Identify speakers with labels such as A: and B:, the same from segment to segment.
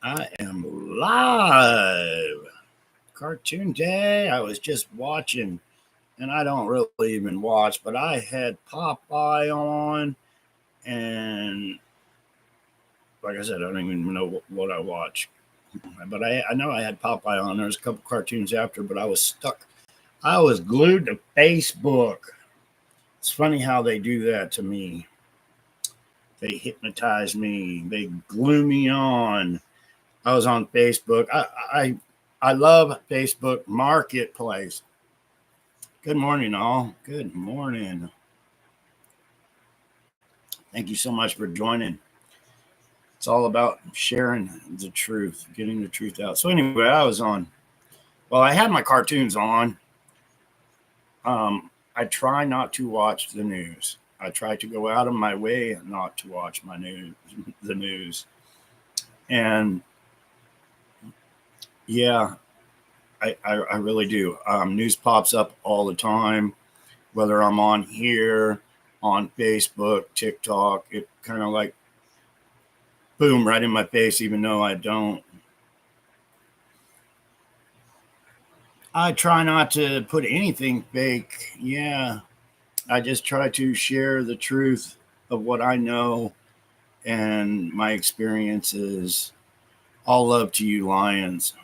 A: I am live. Cartoon Day. I was just watching, and I don't really even watch, but I had Popeye on, and like I said, I don't even know what I watch. But I know I had Popeye on. There's a couple cartoons after, but I was stuck. I was glued to Facebook. It's funny how they do that to me. They hypnotize me. They glue me on. I was on Facebook. I love Facebook Marketplace. Good morning, all. Good morning. Thank you so much for joining. It's all about sharing the truth, getting the truth out. So anyway, I was on. Well, I had my cartoons on. I try not to watch the news. I try to go out of my way not to watch the news. And yeah, I really do. News pops up all the time, whether I'm on here, on Facebook, TikTok. It kind of like boom right in my face, even though I don't. I try not to put anything fake. Yeah, I just try to share the truth of what I know and my experiences. All love to you, Lions.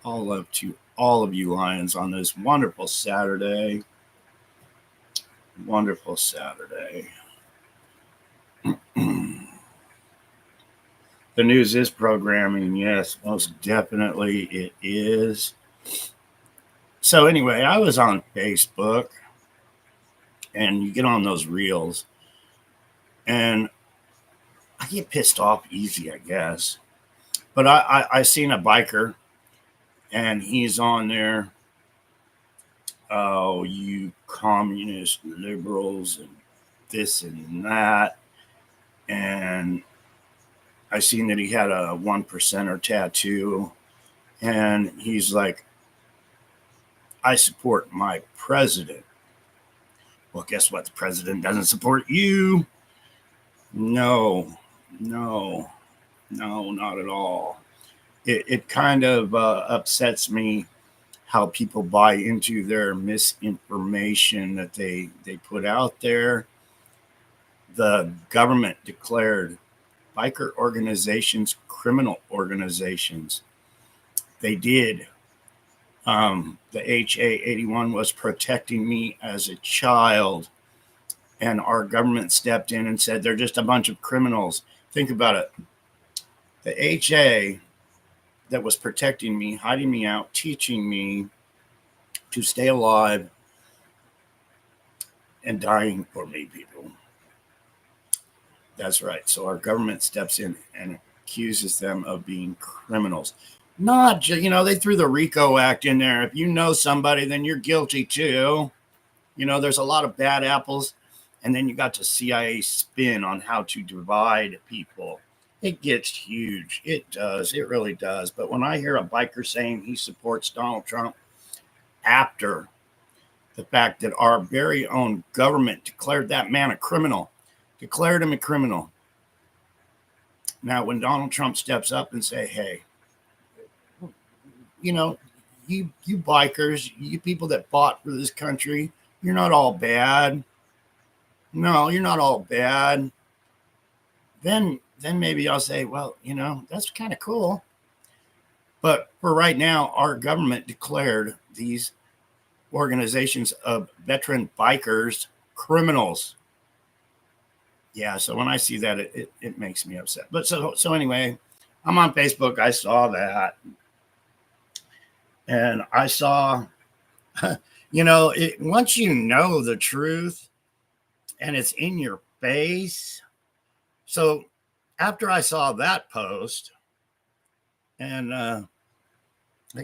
A: All love to all of you, Lions, on this wonderful Saturday. Wonderful Saturday. The news is programming. Yes, most definitely it is. So, anyway, I was on Facebook and you get on those reels, and I get pissed off easy, I guess. But I seen a biker, and he's on there. Oh, you communist liberals and this and that. And I seen that he had a 1%er tattoo, and he's like, I support my president. Well, guess what? The president doesn't support you. No, no, no, not at all. It kind of upsets me how people buy into their misinformation that they put out there. The government declared biker organizations criminal organizations. They did. The HA 81 was protecting me as a child, and our government stepped in and said they're just a bunch of criminals. Think about it. The HA that was protecting me, hiding me out, teaching me to stay alive and dying for me, people. That's right. So our government steps in and accuses them of being criminals. Not just, they threw the RICO Act in there. If you know somebody, then you're guilty too. There's a lot of bad apples. And then you got the CIA spin on how to divide people. It gets huge. It does. It really does. But when I hear a biker saying he supports Donald Trump after the fact that our very own government declared that man a criminal, declared him a criminal. Now, when Donald Trump steps up and say, hey, you bikers, you people that fought for this country, you're not all bad. No, you're not all bad. Then maybe I'll say, well, that's kind of cool. But for right now, our government declared these organizations of veteran bikers criminals. Yeah, so when I see that, it makes me upset. But so anyway, I'm on Facebook. I saw that. And I saw, once you know the truth and it's in your face. So after I saw that post, and I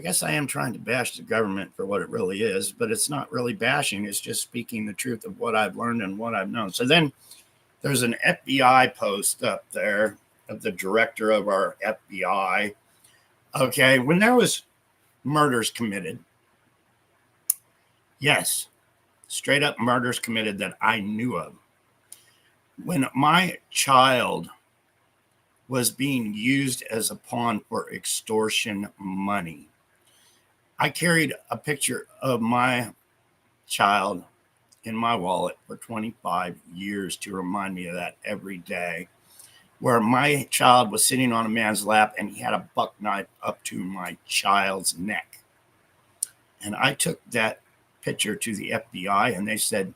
A: guess I am trying to bash the government for what it really is, but it's not really bashing. It's just speaking the truth of what I've learned and what I've known. So then there's an FBI post up there of the director of our FBI. Okay, when there was murders committed, yes, straight up murders committed that I knew of. When my child was being used as a pawn for extortion money. I carried a picture of my child in my wallet for 25 years to remind me of that every day, where my child was sitting on a man's lap and he had a buck knife up to my child's neck. And I took that picture to the FBI and they said,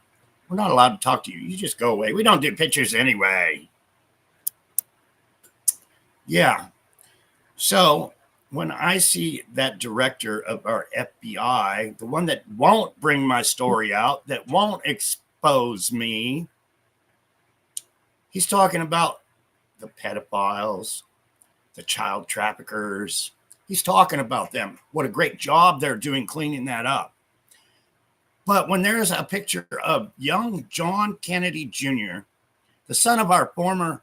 A: "We're not allowed to talk to you. You just go away. We don't do pictures anyway." Yeah. So when I see that director of our FBI, the one that won't bring my story out, that won't expose me, he's talking about the pedophiles, the child traffickers. He's talking about them. What a great job they're doing cleaning that up. But when there's a picture of young John Kennedy Jr., the son of our former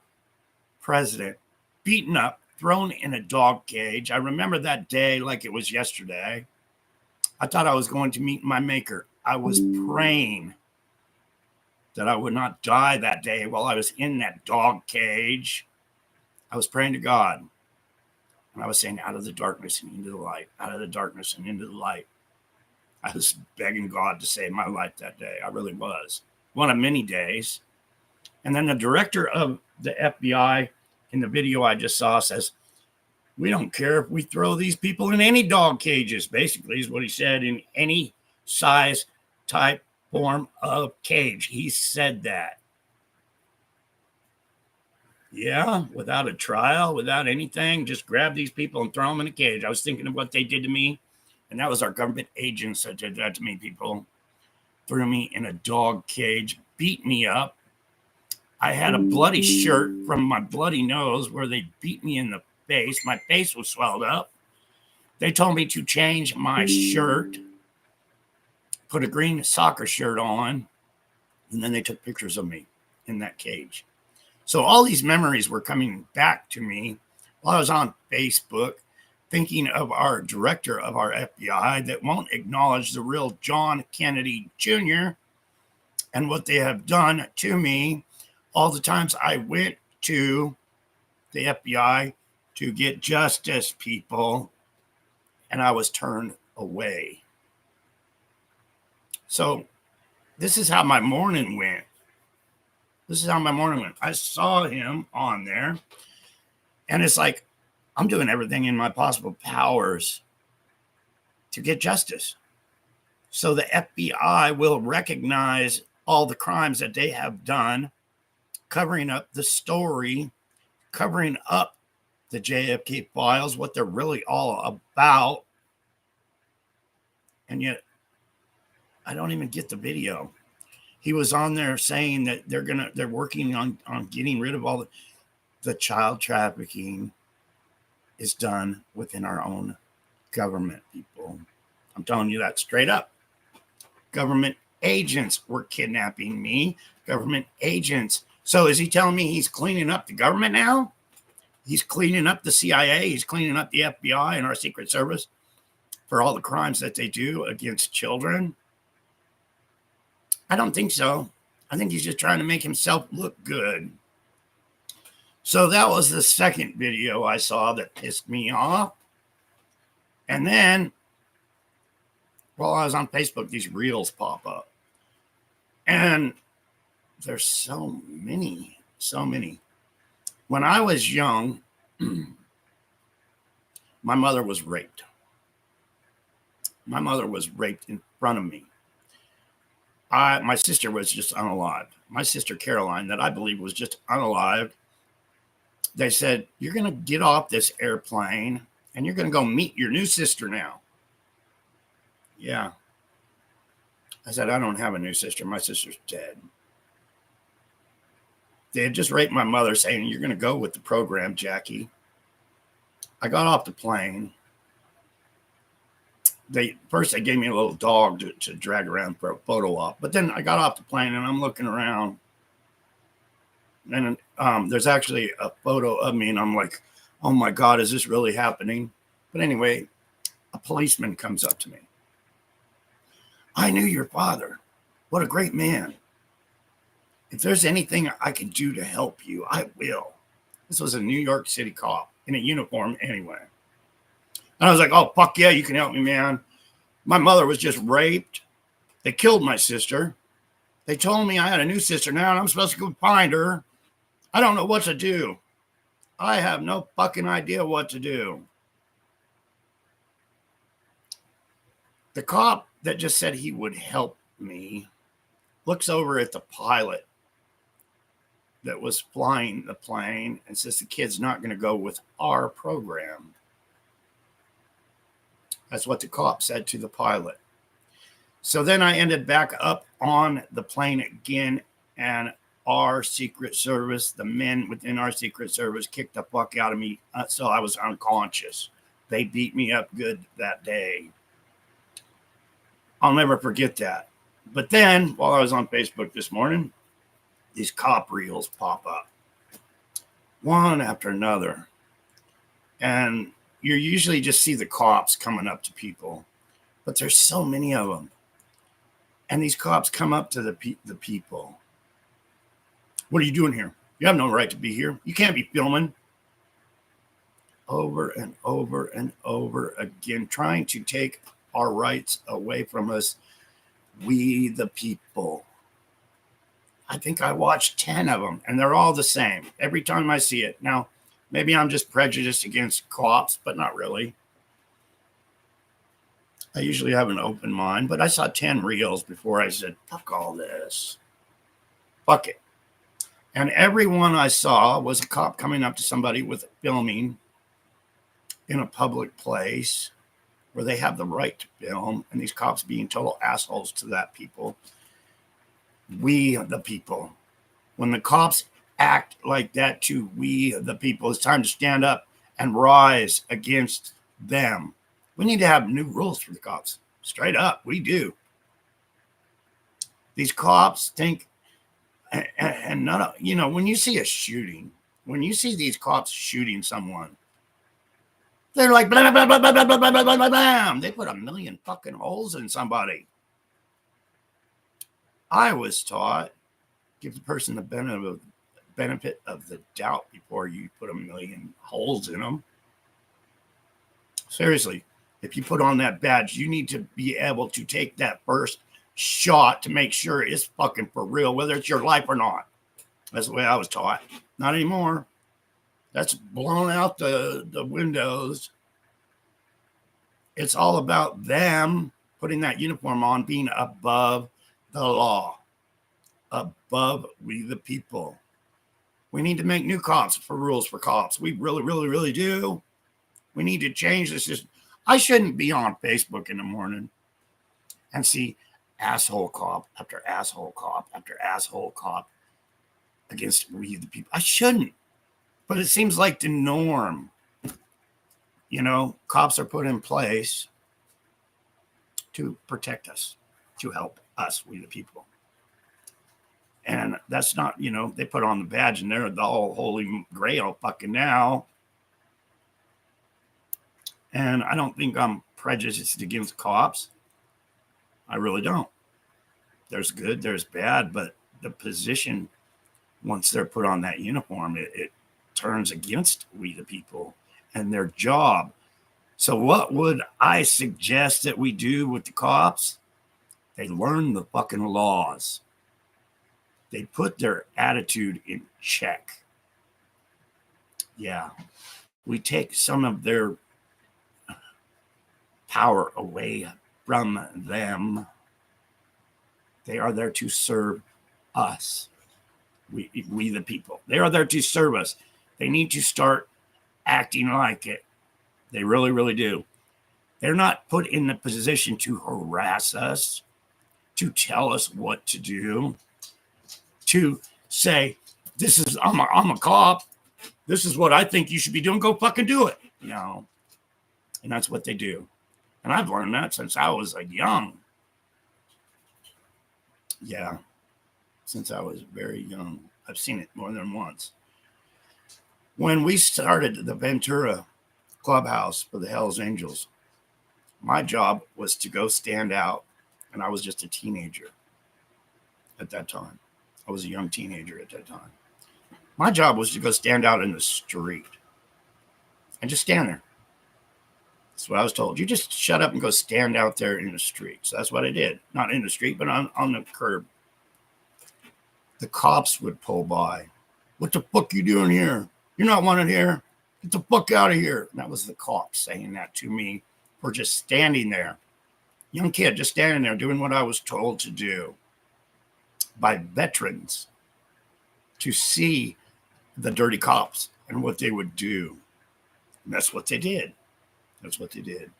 A: president, beaten up, thrown in a dog cage. I remember that day like it was yesterday. I thought I was going to meet my maker. I was praying that I would not die that day while I was in that dog cage. I was praying to God. And I was saying, out of the darkness and into the light, out of the darkness and into the light. I was begging God to save my life that day. I really was. One of many days. And then the director of the FBI in the video I just saw says, "We don't care if we throw these people in any dog cages," basically is what he said, in any size, type, form of cage. He said that. Yeah, without a trial, without anything, just grab these people and throw them in a cage. I was thinking of what they did to me, and that was our government agents that did that to me, people. Threw me in a dog cage, beat me up. I had a bloody shirt from my bloody nose where they beat me in the face. My face was swelled up. They told me to change my shirt, put a green soccer shirt on, and then they took pictures of me in that cage. So all these memories were coming back to me while I was on Facebook, thinking of our director of our FBI that won't acknowledge the real John Kennedy Jr. and what they have done to me. All the times I went to the FBI to get justice, people, and I was turned away. So this is how my morning went. I saw him on there, and it's like, I'm doing everything in my possible powers to get justice. So the FBI will recognize all the crimes that they have done, covering up the story, covering up the JFK files, what they're really all about. And yet I don't even get the video. He was on there saying that they're working on getting rid of all the child trafficking is done within our own government, people. I'm telling you that straight up. Government agents were kidnapping me. Government agents. So is he telling me he's cleaning up the government now? He's cleaning up the CIA. He's cleaning up the FBI and our Secret Service for all the crimes that they do against children? I don't think so. I think he's just trying to make himself look good. So that was the second video I saw that pissed me off. And then while I was on Facebook, these reels pop up. And there's so many. When I was young, my mother was raped. My mother was raped in front of me. My sister was just unalived. My sister Caroline, that I believe was just unalived. They said, "You're going to get off this airplane and you're going to go meet your new sister now." Yeah. I said, "I don't have a new sister. My sister's dead." They had just raped my mother, saying, "You're going to go with the program, Jackie." I got off the plane. First they gave me a little dog to drag around for a photo op. But then I got off the plane and I'm looking around. And there's actually a photo of me and I'm like, oh my God, is this really happening? But anyway, a policeman comes up to me. "I knew your father. What a great man. If there's anything I can do to help you, I will." This was a New York City cop in a uniform anyway. And I was like, oh, fuck yeah, you can help me, man. My mother was just raped. They killed my sister. They told me I had a new sister now, and I'm supposed to go find her. I don't know what to do. I have no fucking idea what to do. The cop that just said he would help me looks over at the pilot that was flying the plane and says the kid's not going to go with our program. That's what the cop said to the pilot. So then I ended back up on the plane again, and our Secret Service, the men within our Secret Service, kicked the fuck out of me. So I was unconscious. They beat me up good that day. I'll never forget that. But then, while I was on Facebook this morning, these cop reels pop up, one after another. And you usually just see the cops coming up to people, but there's so many of them. And these cops come up to the people. What are you doing here? You have no right to be here. You can't be filming. Over and over and over again, trying to take our rights away from us, we the people. I think I watched 10 of them, and they're all the same every time I see it. Now, maybe I'm just prejudiced against cops, but not really. I usually have an open mind, but I saw 10 reels before I said, fuck all this. Fuck it. And every one I saw was a cop coming up to somebody with filming in a public place where they have the right to film, and these cops being total assholes to that people. We, the people. When the cops act like that to we, the people, it's time to stand up and rise against them. We need to have new rules for the cops. Straight up, we do. These cops think, and none of, you know, when you see a shooting, when you see these cops shooting someone, they're like, blah, blah, blah, blah, blah, blah, blah, blah, blah, blah, blah. They put a million fucking holes in somebody. I was taught, give the person the benefit of the doubt before you put a million holes in them. Seriously, if you put on that badge, you need to be able to take that first shot to make sure it's fucking for real, whether it's your life or not. That's the way I was taught. Not anymore. That's blown out the windows. It's all about them putting that uniform on, being above the law, above we the people. We need to make new cops for rules for cops. We really, really, really do. We need to change this system. I shouldn't be on Facebook in the morning and see asshole cop after asshole cop after asshole cop against we the people. I shouldn't. But it seems like the norm. You know, cops are put in place to protect us, to help us, we the people. And that's not, you know, they put on the badge and they're the whole holy grail fucking now. And I don't think I'm prejudiced against cops. I really don't. There's good, there's bad, but the position, once they're put on that uniform, it turns against we the people and their job. So what would I suggest that we do with the cops? They learn the fucking laws. They put their attitude in check. Yeah. We take some of their power away from them. They are there to serve us. We the people. They are there to serve us. They need to start acting like it. They really, really do. They're not put in the position to harass us, to tell us what to do, to say, this is, I'm a cop. This is what I think you should be doing. Go fucking do it. No. And that's what they do. And I've learned that since I was young. Yeah. Since I was very young. I've seen it more than once. When we started the Ventura Clubhouse for the Hells Angels, my job was to go stand out, and I was just a teenager at that time. I was a young teenager at that time. My job was to go stand out in the street and just stand there. That's what I was told. You just shut up and go stand out there in the street. So that's what I did. Not in the street, but on the curb. The cops would pull by. What the fuck you doing here? You're not wanted here. Get the fuck out of here. And that was the cops saying that to me for just standing there. Young kid just standing there doing what I was told to do by veterans to see the dirty cops and what they would do. And that's what they did. That's what they did.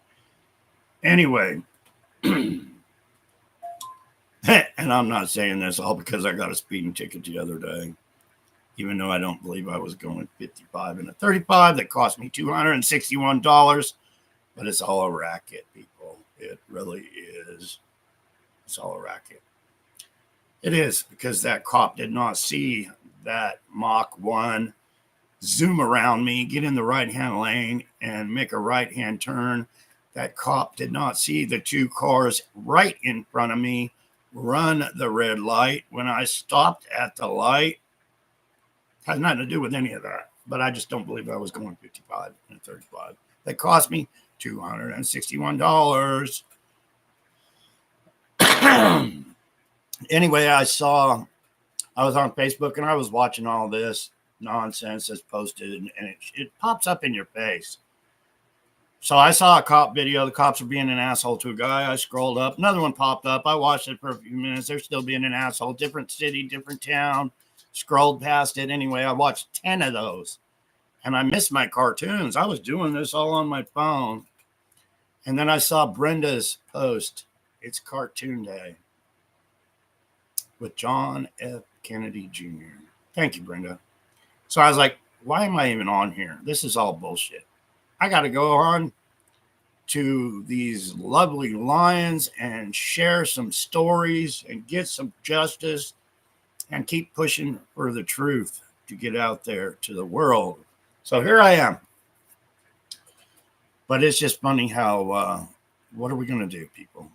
A: Anyway, and I'm not saying this all because I got a speeding ticket the other day, even though I don't believe I was going 55 and a 35. That cost me $261. But it's all a racket, people. It really is. It's all a racket. It is, because that cop did not see that Mach 1 zoom around me, get in the right-hand lane, and make a right-hand turn. That cop did not see the two cars right in front of me run the red light. When I stopped at the light, has nothing to do with any of that. But I just don't believe I was going 55 and 35. That cost me $261. Anyway, I was on Facebook and I was watching all this nonsense that's posted, and it pops up in your face. So I saw a cop video. The cops were being an asshole to a guy. I scrolled up. Another one popped up. I watched it for a few minutes. They're still being an asshole. Different city, different town. Scrolled past it. Anyway, I watched 10 of those. And I missed my cartoons. I was doing this all on my phone. And then I saw Brenda's post. It's Cartoon Day with John F. Kennedy Jr. Thank you, Brenda. So I was like, why am I even on here? This is all bullshit. I got to go on to these lovely lions and share some stories and get some justice and keep pushing for the truth to get out there to the world. So here I am. But it's just funny how, what are we going to do, people?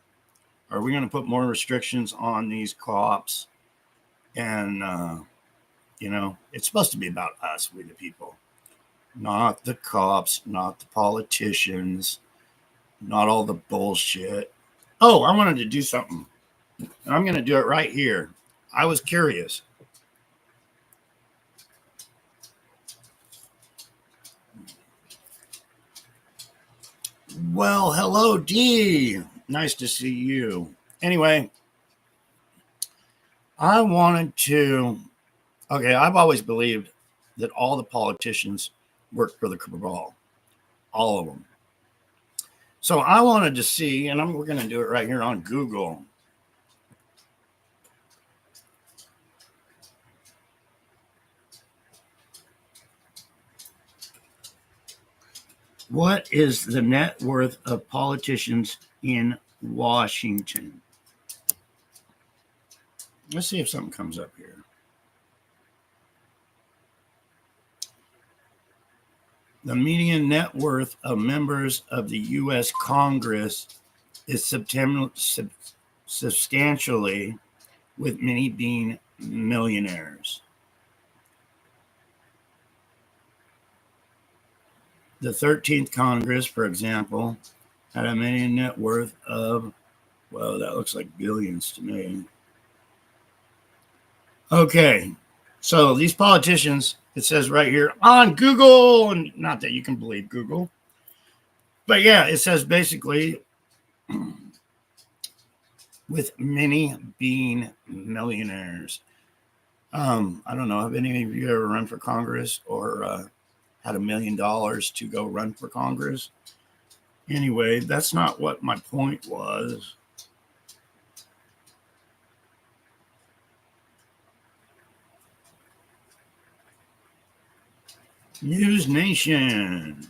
A: Are we going to put more restrictions on these cops? And, it's supposed to be about us, we the people. Not the cops, not the politicians, not all the bullshit. Oh, I wanted to do something. And I'm going to do it right here. I was curious. Well, hello, Dee. Nice to see you. Anyway, I wanted to. Okay, I've always believed that all the politicians work for the cabal. All of them. So I wanted to see, and we're going to do it right here on Google. What is the net worth of politicians in Washington? Let's see if something comes up here. The median net worth of members of the U.S. Congress is substantially, with many being millionaires. The 13th Congress, for example, had a median net worth of, well, that looks like billions to me. Okay, so these politicians, it says right here on Google, and not that you can believe Google, but yeah, it says basically with many being millionaires. I don't know, have any of you ever run for Congress or had $1 million to go run for Congress? Anyway, that's not what my point was. News Nation.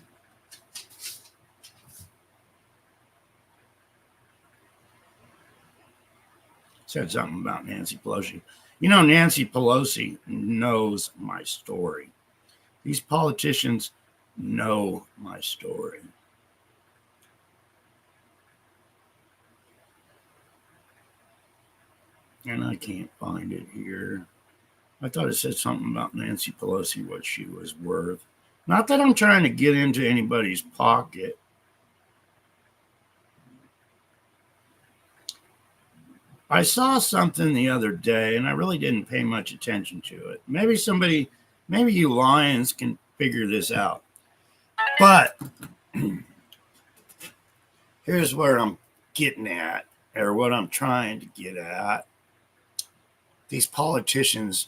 A: Said something about Nancy Pelosi. You know, Nancy Pelosi knows my story. These politicians know my story. And I can't find it here. I thought it said something about Nancy Pelosi, what she was worth. Not that I'm trying to get into anybody's pocket. I saw something the other day, and I really didn't pay much attention to it. Maybe you lions can figure this out. But here's where I'm getting at, or what I'm trying to get at. These politicians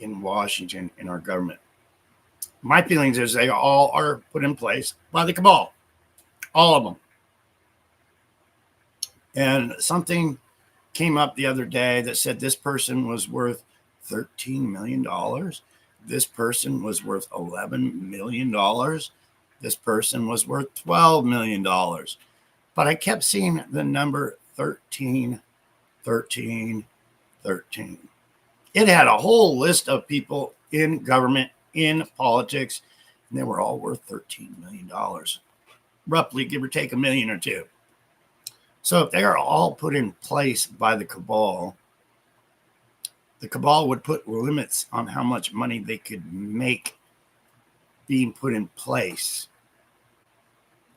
A: in Washington, in our government, my feelings is they all are put in place by the cabal, all of them. And something came up the other day that said this person was worth $13 million. This person was worth $11 million. This person was worth $12 million. But I kept seeing the number 13, 13, 13. It had a whole list of people in government, in politics, and they were all worth $13 million. Roughly, give or take $1 million or $2. So if they are all put in place by the cabal would put limits on how much money they could make being put in place.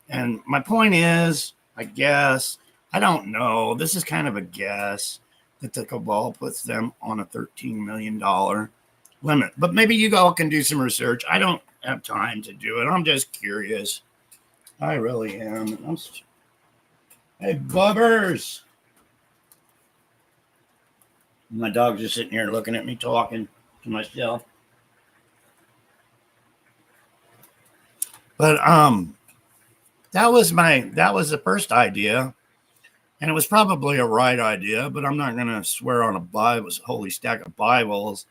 A: And my point is, I guess, I don't know, this is kind of a guess, that the cabal puts them on a $13 million limit. But maybe you all can do some research. I don't have time to do it. I'm just curious. I really am. Hey, bubbers. My dog's just sitting here looking at me, talking to myself. But that was the first idea, and it was probably a right idea, but I'm not going to swear on a holy stack of Bibles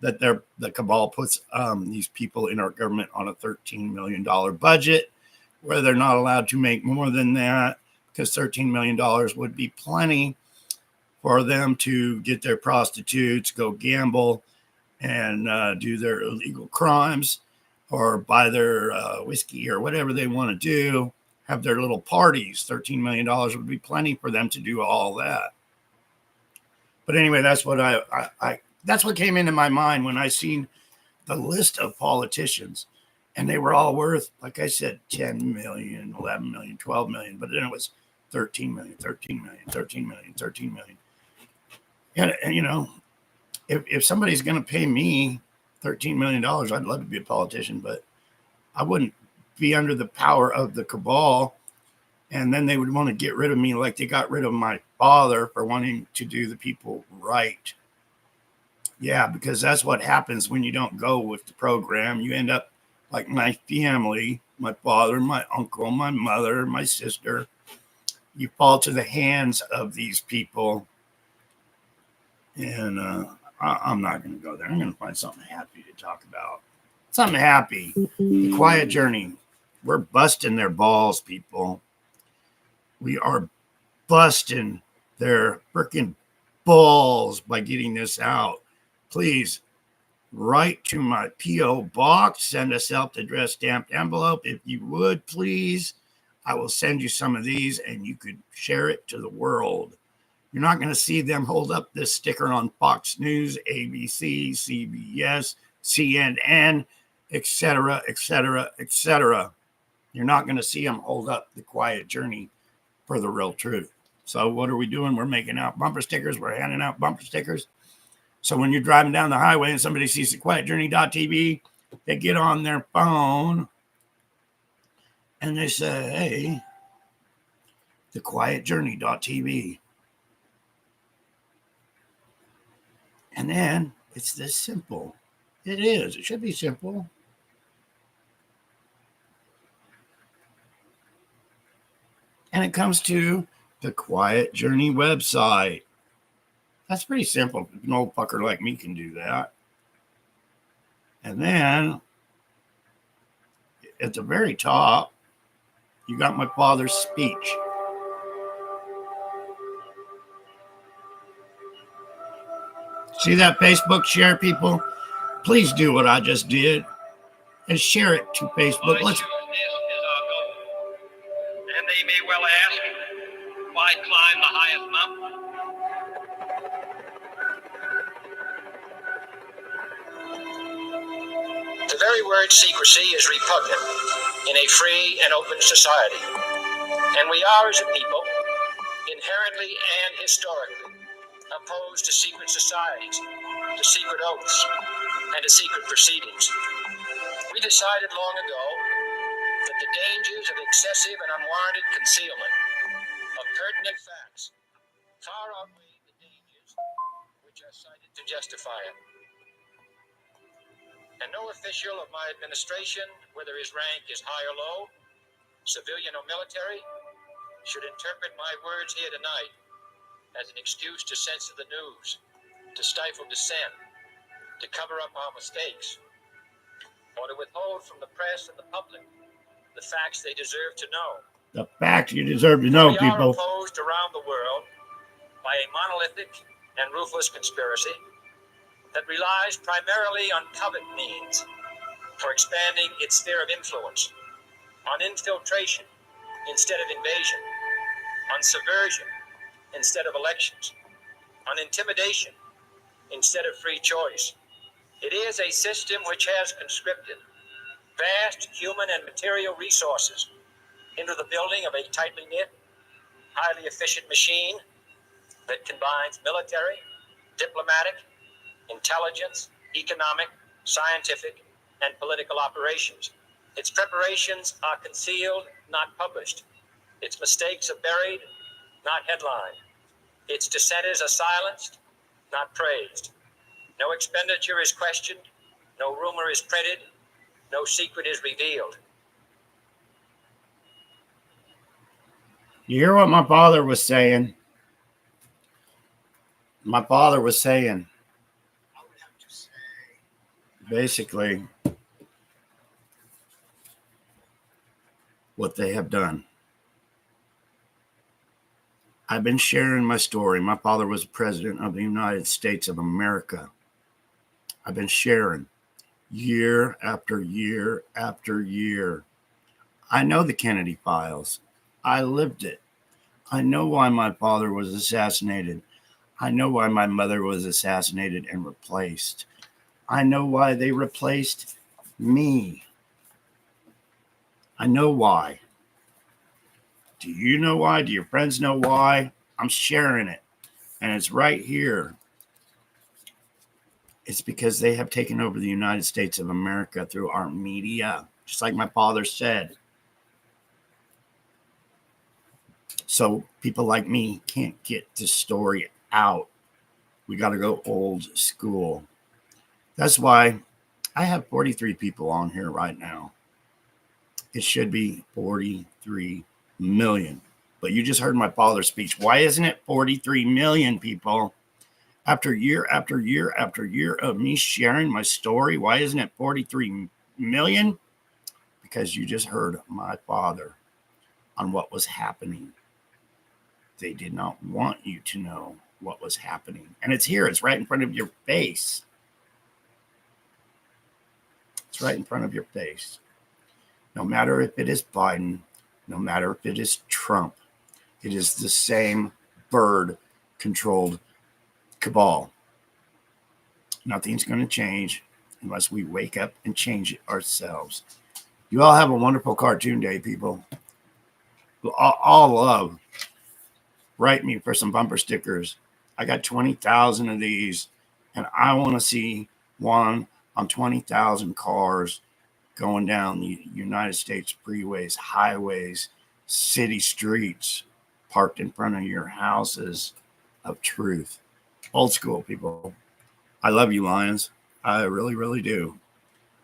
A: that the cabal puts these people in our government on a $13 million budget, where they're not allowed to make more than that, because $13 million would be plenty for them to get their prostitutes, go gamble, and do their illegal crimes, or buy their whiskey or whatever they want to do, have their little parties. $13 million would be plenty for them to do all that. But anyway, that's what that's what came into my mind when I seen the list of politicians, and they were all worth, like I said, 10 million, 11 million, 12 million, but then it was 13 million, 13 million, 13 million, 13 million. And you know, if somebody's going to pay me $13 million, I'd love to be a politician, but I wouldn't be under the power of the cabal. And then they would want to get rid of me like they got rid of my father for wanting to do the people right. Yeah, because that's what happens when you don't go with the program. You end up like my family, my father, my uncle, my mother, my sister. You fall to the hands of these people. And I'm not going to go there. I'm going to find something happy to talk about. Something happy. The quiet journey. We're busting their balls, people. We are busting their freaking balls by getting this out. Please write to my P.O. box. Send a self-addressed stamped envelope. If you would, please. I will send you some of these and you could share it to the world. You're not going to see them hold up this sticker on Fox News, ABC, CBS, CNN, etc., etc., etc. You're not going to see them hold up the quiet journey for the real truth. So what are we doing? We're making out bumper stickers. We're handing out bumper stickers. So when you're driving down the highway and somebody sees thequietjourney.tv, they get on their phone and they say, hey, thequietjourney.tv. And then it's this simple. It is. It should be simple. And it comes to the Quiet Journey website. That's pretty simple. An old fucker like me can do that. And then at the very top, you got my father's speech. See that Facebook share, people? Please do what I just did and share it to Facebook.
B: This is our goal. And they may well ask, why climb the highest mountain? very word secrecy is repugnant in a free and open society, and we are, as a people, inherently and historically opposed to secret societies, to secret oaths, and to secret proceedings. We decided long ago that the dangers of excessive and unwarranted concealment of pertinent facts far outweigh the dangers which are cited to justify it. And no official of my administration, whether his rank is high or low, civilian or military, should interpret my words here tonight as an excuse to censor the news, to stifle dissent, to cover up our mistakes, or to withhold from the press and the public the facts they deserve to know.
A: The facts you deserve to know,
B: we
A: people.
B: are opposed around the world by a monolithic and ruthless conspiracy that relies primarily on covert means for expanding its sphere of influence, on infiltration instead of invasion, on subversion instead of elections, on intimidation instead of free choice. It is a system which has conscripted vast human and material resources into the building of a tightly knit, highly efficient machine that combines military, diplomatic, intelligence, economic, scientific, and political operations. Its preparations are concealed, not published. Its mistakes are buried, not headlined. Its dissenters are silenced, not praised. No expenditure is questioned, no rumor is printed, no secret is revealed.
A: You hear what my father was saying? My father was saying, basically, what they have done. I've been sharing my story. My father was president of the United States of America. I've been sharing year after year after year. I know the Kennedy files. I lived it. I know why my father was assassinated. I know why my mother was assassinated and replaced. I know why they replaced me. I know why. Do you know why? Do your friends know why? I'm sharing it. And it's right here. It's because they have taken over the United States of America through our media, just like my father said. So people like me can't get the story out. We got to go old school. That's why I have 43 people on here right now. It should be 43 million. But you just heard my father's speech. Why isn't it 43 million people? After year after year after year of me sharing my story, why isn't it 43 million? Because you just heard my father on what was happening. They did not want you to know what was happening. And it's here. It's right in front of your face. It's right in front of your face. No matter if it is Biden, no matter if it is Trump, it is the same bird-controlled cabal. Nothing's going to change unless we wake up and change it ourselves. You all have a wonderful cartoon day, people. All love. Write me for some bumper stickers. I got 20,000 of these, and I want to see one on 20,000 cars going down the United States freeways, highways, city streets, parked in front of your houses of truth. Old school, people. I love you, Lions. I really, really do.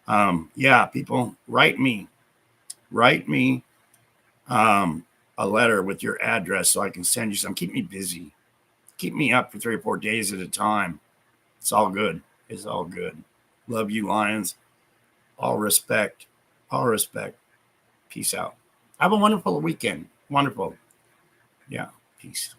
A: Yeah, people, write me a letter with your address so I can send you some. Keep me busy. Keep me up for 3 or 4 days at a time. It's all good. It's all good. Love you, Lions. All respect. All respect. Peace out. Have a wonderful weekend. Wonderful. Yeah. Peace.